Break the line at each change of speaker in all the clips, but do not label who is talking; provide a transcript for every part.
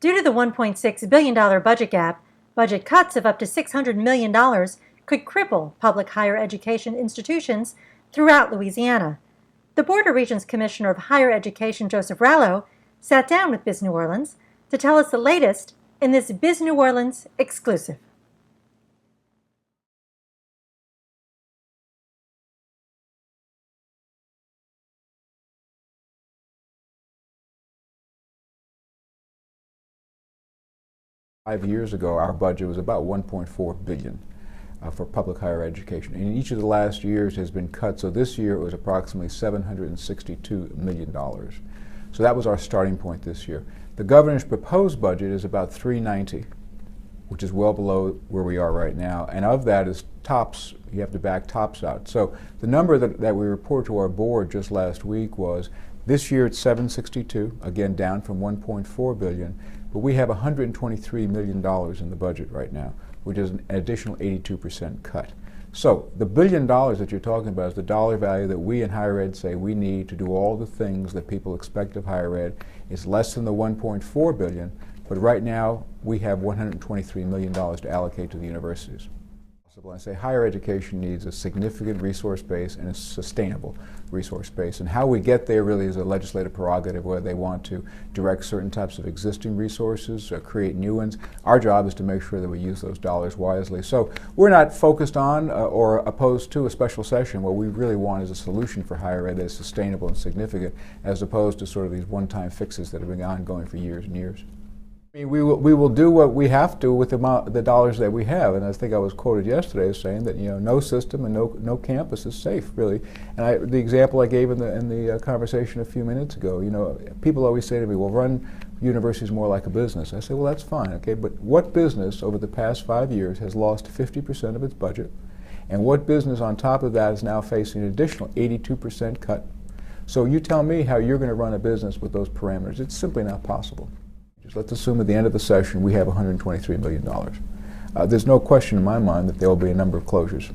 Due to the $1.6 billion budget gap, budget cuts of up to $600 million could cripple public higher education institutions throughout Louisiana. The Board of Regents Commissioner of Higher Education, Joseph Rallo, sat down with Biz New Orleans to tell us the latest in this Biz New Orleans Exclusive.
Years ago, our budget was about $1.4 billion for public higher education. And each of the last years has been cut. So this year it was approximately $762 million. So that was our starting point this year. The governor's proposed budget is about $390, which is well below where we are right now. And of that is TOPS. You have to back TOPS out. So the number that we reported to our board just last week was this year it's 762, again down from 1.4 billion, but we have $123 million in the budget right now, which is an additional 82% cut. So the $1 billion that you're talking about is the dollar value that we in higher ed say we need to do all the things that people expect of higher ed. It's less than the 1.4 billion, but right now we have $123 million to allocate to the universities. I say higher education needs a significant resource base and a sustainable resource base. And how we get there really is a legislative prerogative where they want to direct certain types of existing resources, create new ones. Our job is to make sure that we use those dollars wisely. So we're not focused on or opposed to a special session. What we really want is a solution for higher ed that is sustainable and significant, as opposed to sort of these one-time fixes that have been ongoing for years and years. I mean, we will do what we have to with the dollars that we have, and I think I was quoted yesterday as saying that no system and no campus is safe, really. And the example I gave in the conversation a few minutes ago, people always say to me, "Well, run universities more like a business." I say, "Well, that's fine, okay, but what business over the past 5 years has lost 50% of its budget, and what business on top of that is now facing an additional 82% cut? So you tell me how you're going to run a business with those parameters. It's simply not possible." Let's assume at the end of the session we have $123 million. There's no question in my mind that there will be a number of closures.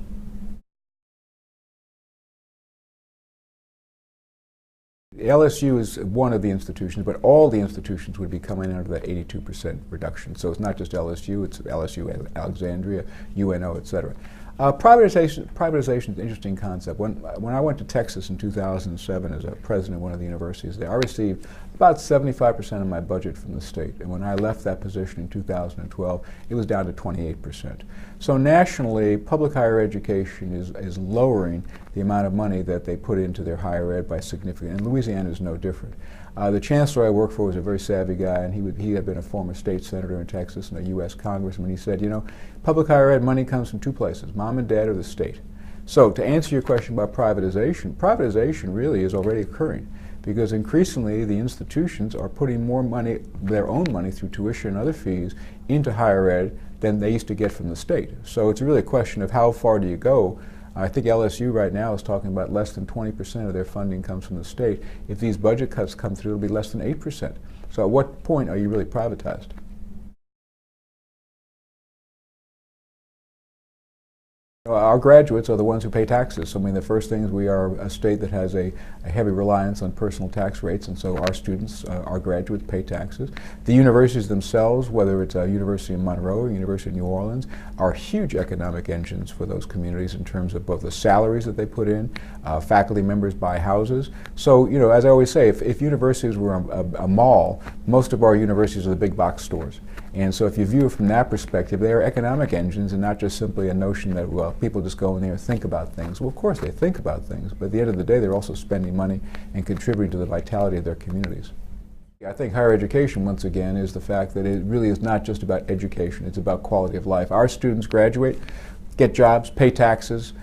LSU is one of the institutions, but all the institutions would be coming under that 82% reduction. So it's not just LSU, it's LSU, Alexandria, UNO, et cetera. Privatization is an interesting concept. When I went to Texas in 2007 as a president of one of the universities there, I received about 75% of my budget from the state. And when I left that position in 2012, it was down to 28%. So nationally, public higher education is lowering the amount of money that they put into their higher ed by significant, and Louisiana is no different. The chancellor I worked for was a very savvy guy, and he had been a former state senator in Texas and a U.S. congressman. He said, public higher ed money comes from two places, mom and dad or the state. So to answer your question about privatization really is already occurring, because increasingly the institutions are putting more money, their own money through tuition and other fees, into higher ed than they used to get from the state. So it's really a question of how far do you go. I think LSU right now is talking about less than 20% of their funding comes from the state. If these budget cuts come through, it'll be less than 8%. So at what point are you really privatized? Our graduates are the ones who pay taxes. I mean, the first thing is we are a state that has a heavy reliance on personal tax rates, and so our students, our graduates, pay taxes. The universities themselves, whether it's a university in Monroe or University of New Orleans, are huge economic engines for those communities in terms of both the salaries that they put in, faculty members buy houses. So, as I always say, if universities were a mall, most of our universities are the big box stores. And so if you view it from that perspective, they are economic engines and not just simply a notion that, well, people just go in there and think about things. Well, of course they think about things, but at the end of the day, they're also spending money and contributing to the vitality of their communities. I think higher education, once again, is the fact that it really is not just about education, it's about quality of life. Our students graduate, get jobs, pay taxes,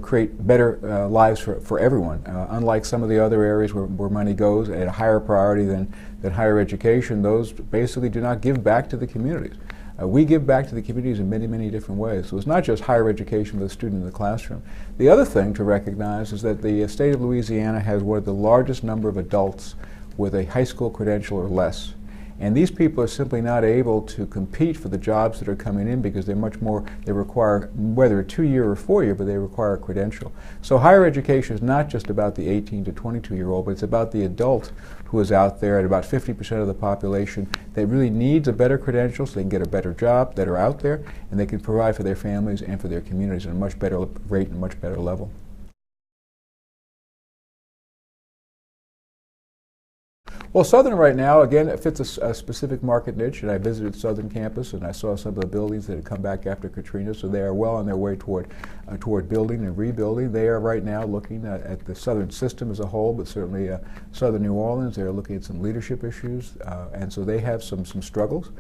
create better lives for everyone. Unlike some of the other areas where money goes at a higher priority than higher education, those basically do not give back to the communities. We give back to the communities in many, many different ways. So it's not just higher education for the student in the classroom. The other thing to recognize is that the state of Louisiana has one of the largest number of adults with a high school credential or less. And these people are simply not able to compete for the jobs that are coming in because they're much more, they require, whether a 2-year or 4-year, but they require a credential. So higher education is not just about the 18 to 22-year-old, but it's about the adult who is out there at about 50% of the population that really needs a better credential so they can get a better job, that are out there, and they can provide for their families and for their communities at a much better rate and much better level. Well, Southern right now, again, it fits a specific market niche, and I visited Southern campus and I saw some of the buildings that had come back after Katrina, so they are well on their way toward building and rebuilding. They are right now looking at the Southern system as a whole, but certainly Southern New Orleans. They're looking at some leadership issues, and so they have some struggles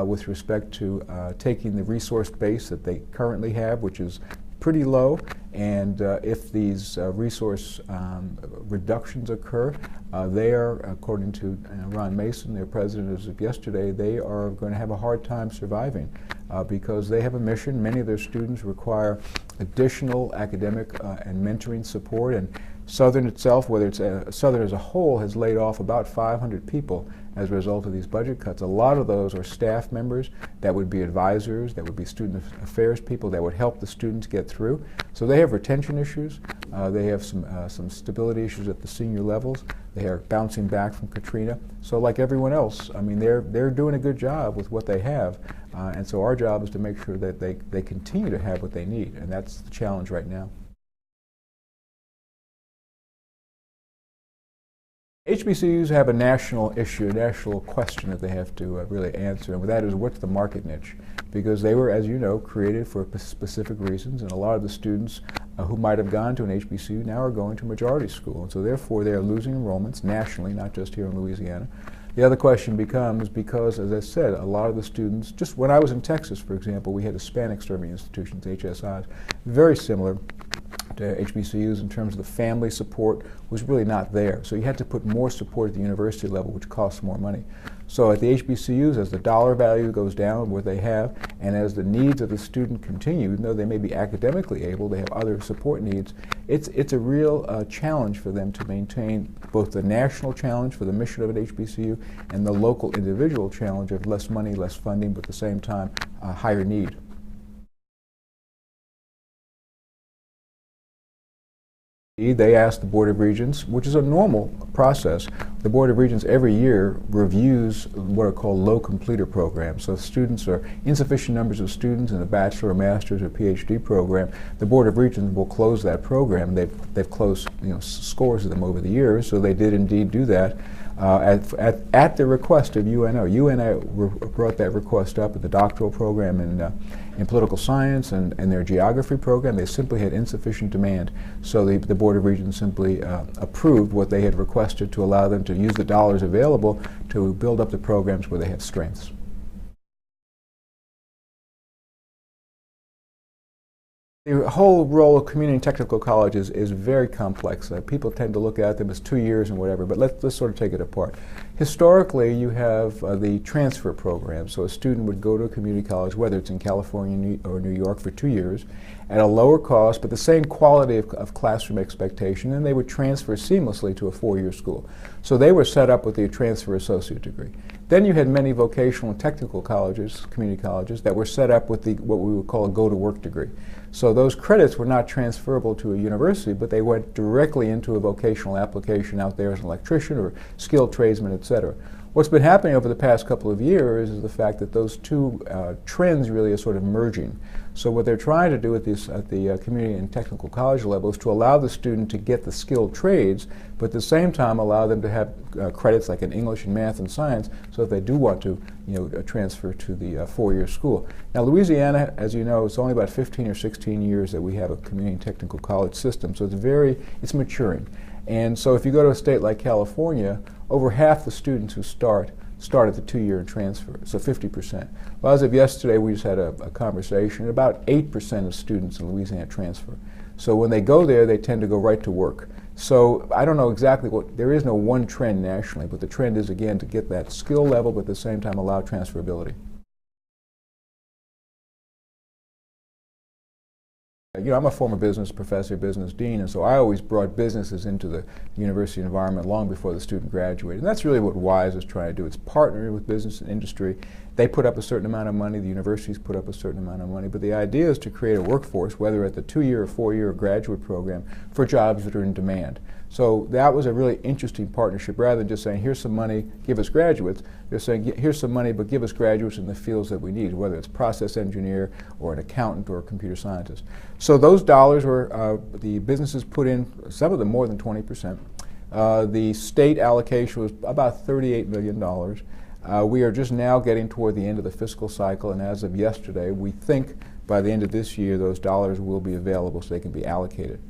with respect to taking the resource base that they currently have, which is pretty low, and if these resource reductions occur, they are, according to Ron Mason, their president as of yesterday, they are going to have a hard time surviving because they have a mission. Many of their students require additional academic and mentoring support, and Southern itself, whether it's Southern as a whole, has laid off about 500 people as a result of these budget cuts. A lot of those are staff members that would be advisors, that would be student affairs people that would help the students get through. So they have retention issues. They have some stability issues at the senior levels. They are bouncing back from Katrina. So like everyone else, I mean, they're doing a good job with what they have. And so our job is to make sure that they continue to have what they need. And that's the challenge right now. HBCUs have a national issue, a national question that they have to really answer, and that is, what's the market niche? Because they were, as you know, created for specific reasons, and a lot of the students who might have gone to an HBCU now are going to majority school, and so therefore they are losing enrollments nationally, not just here in Louisiana. The other question becomes, because, as I said, a lot of the students, just when I was in Texas, for example, we had Hispanic serving institutions, HSIs, very similar to HBCUs in terms of the family support was really not there. So you had to put more support at the university level, which costs more money. So at the HBCUs, as the dollar value goes down, what they have, and as the needs of the student continue, even though they may be academically able, they have other support needs, it's a real challenge for them to maintain both the national challenge for the mission of an HBCU and the local individual challenge of less money, less funding, but at the same time, higher need. They asked the Board of Regents, which is a normal process. The Board of Regents every year reviews what are called low completer programs. So if students are insufficient numbers of students in a bachelor or master's or Ph.D. program, the Board of Regents will close that program. They've closed scores of them over the years, so they did indeed do that. At the request of UNO. UNO brought that request up at the doctoral program in political science and their geography program. They simply had insufficient demand, so the Board of Regents simply approved what they had requested to allow them to use the dollars available to build up the programs where they had strengths. The whole role of community and technical colleges is very complex. People tend to look at them as 2 years and whatever, but let's sort of take it apart. Historically, you have the transfer program. So a student would go to a community college, whether it's in California or New York, for 2 years, at a lower cost, but the same quality of classroom expectation, and they would transfer seamlessly to a 4-year school. So they were set up with the transfer associate degree. Then you had many vocational and technical colleges, community colleges, that were set up with what we would call a go-to-work degree. So those credits were not transferable to a university, but they went directly into a vocational application out there as an electrician or skilled tradesman, etc. What's been happening over the past couple of years is the fact that those two trends really are sort of merging. So what they're trying to do at the community and technical college level is to allow the student to get the skilled trades, but at the same time allow them to have credits like in English and math and science, so if they do want to transfer to the 4-year school. Now Louisiana, as you know, it's only about 15 or 16 years that we have a community and technical college system, so it's maturing. And so if you go to a state like California, over half the students who start at the 2-year and transfer, so 50%. Well, as of yesterday, we just had a conversation. About 8% of students in Louisiana transfer. So when they go there, they tend to go right to work. So I don't know exactly there is no one trend nationally, but the trend is, again, to get that skill level, but at the same time allow transferability. You know, I'm a former business professor, business dean, and so I always brought businesses into the university environment long before the student graduated. And that's really what WISE is trying to do. It's partnering with business and industry. They put up a certain amount of money, the universities put up a certain amount of money, but the idea is to create a workforce, whether at the 2-year or 4-year graduate program, for jobs that are in demand. So that was a really interesting partnership. Rather than just saying, here's some money, give us graduates, they're saying, here's some money, but give us graduates in the fields that we need, whether it's process engineer or an accountant or a computer scientist. So those dollars were, the businesses put in, some of them more than 20%. The state allocation was about $38 million. We are just now getting toward the end of the fiscal cycle, and as of yesterday, we think by the end of this year, those dollars will be available so they can be allocated.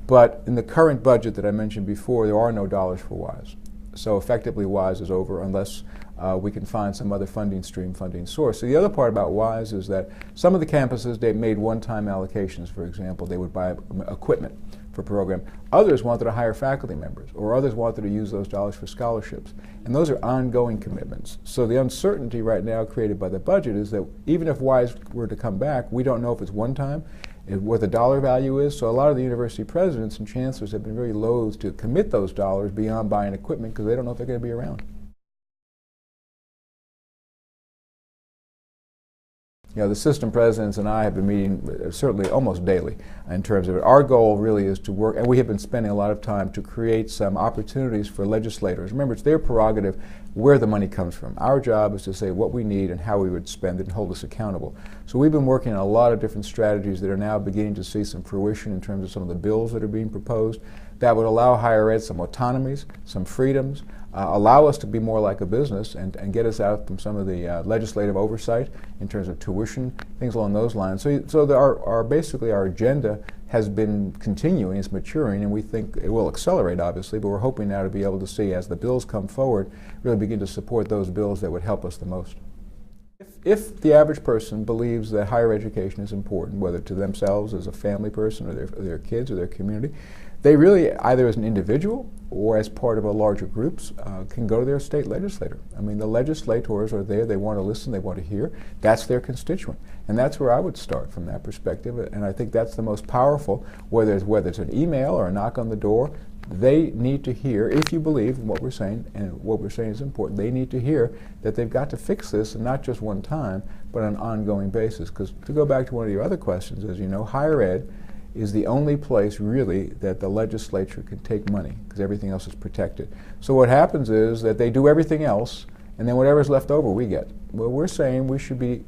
But in the current budget that I mentioned before, there are no dollars for WISE. So effectively, WISE is over unless we can find some other funding stream, funding source. So the other part about WISE is that some of the campuses, they made one-time allocations. For example, they would buy equipment for a program. Others wanted to hire faculty members, or others wanted to use those dollars for scholarships. And those are ongoing commitments. So the uncertainty right now created by the budget is that even if WISE were to come back, we don't know if it's one time, what the dollar value is. So a lot of the university presidents and chancellors have been very loath to commit those dollars beyond buying equipment because they don't know if they're going to be around. You know, the system presidents and I have been meeting certainly almost daily in terms of it. Our goal really is to work, and we have been spending a lot of time to create some opportunities for legislators. Remember, it's their prerogative where the money comes from. Our job is to say what we need and how we would spend it and hold us accountable. So we've been working on a lot of different strategies that are now beginning to see some fruition in terms of some of the bills that are being proposed that would allow higher ed some autonomies, some freedoms, allow us to be more like a business and get us out from some of the legislative oversight in terms of tuition, things along those lines. So basically our agenda has been continuing, it's maturing, and we think it will accelerate, obviously, but we're hoping now to be able to see, as the bills come forward, really begin to support those bills that would help us the most. If the average person believes that higher education is important, whether to themselves as a family person or their kids or their community, they really, either as an individual or as part of a larger groups, can go to their state legislator. I mean, the legislators are there, they want to listen, they want to hear. That's their constituent. And that's where I would start from that perspective. And I think that's the most powerful, whether it's an email or a knock on the door. They need to hear, if you believe in what we're saying, and what we're saying is important, they need to hear that they've got to fix this, and not just one time, but on an ongoing basis. Because to go back to one of your other questions, as you know, higher ed is the only place really that the legislature can take money, because everything else is protected. So what happens is that they do everything else, and then whatever's left over we get. Well, we're saying we should be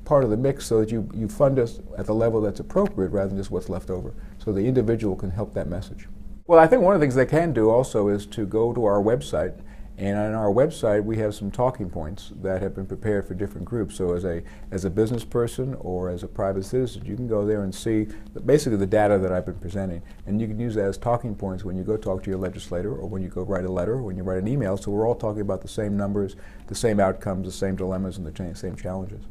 part of the mix so that you fund us at the level that's appropriate rather than just what's left over, so the individual can help that message. Well, I think one of the things they can do also is to go to our website, and on our website we have some talking points that have been prepared for different groups. So as a business person or as a private citizen, you can go there and see basically the data that I've been presenting, and you can use that as talking points when you go talk to your legislator, or when you go write a letter, or when you write an email. So we're all talking about the same numbers, the same outcomes, the same dilemmas, and the same challenges.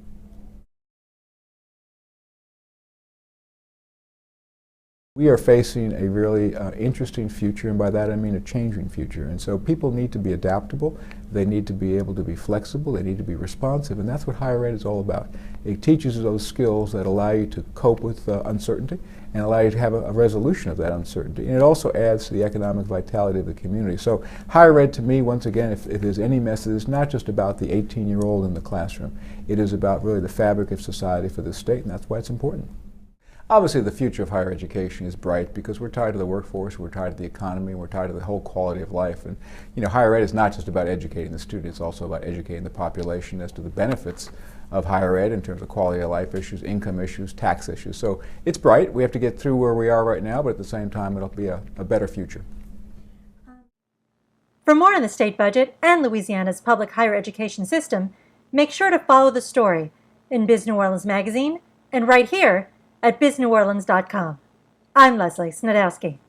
We are facing a really interesting future, and by that I mean a changing future. And so people need to be adaptable, they need to be able to be flexible, they need to be responsive, and that's what higher ed is all about. It teaches you those skills that allow you to cope with uncertainty and allow you to have a resolution of that uncertainty. And it also adds to the economic vitality of the community. So higher ed, to me, once again, if there's any message, it's not just about the 18-year-old in the classroom. It is about really the fabric of society for the state, and that's why it's important. Obviously, the future of higher education is bright because we're tied to the workforce, we're tied to the economy, we're tied to the whole quality of life. And you know, higher ed is not just about educating the student, it's also about educating the population as to the benefits of higher ed in terms of quality of life issues, income issues, tax issues. So it's bright. We have to get through where we are right now, but at the same time, it'll be a better future.
For more on the state budget and Louisiana's public higher education system, make sure to follow the story in Biz New Orleans magazine and right here at bizneworleans.com. I'm Leslie Snadowsky.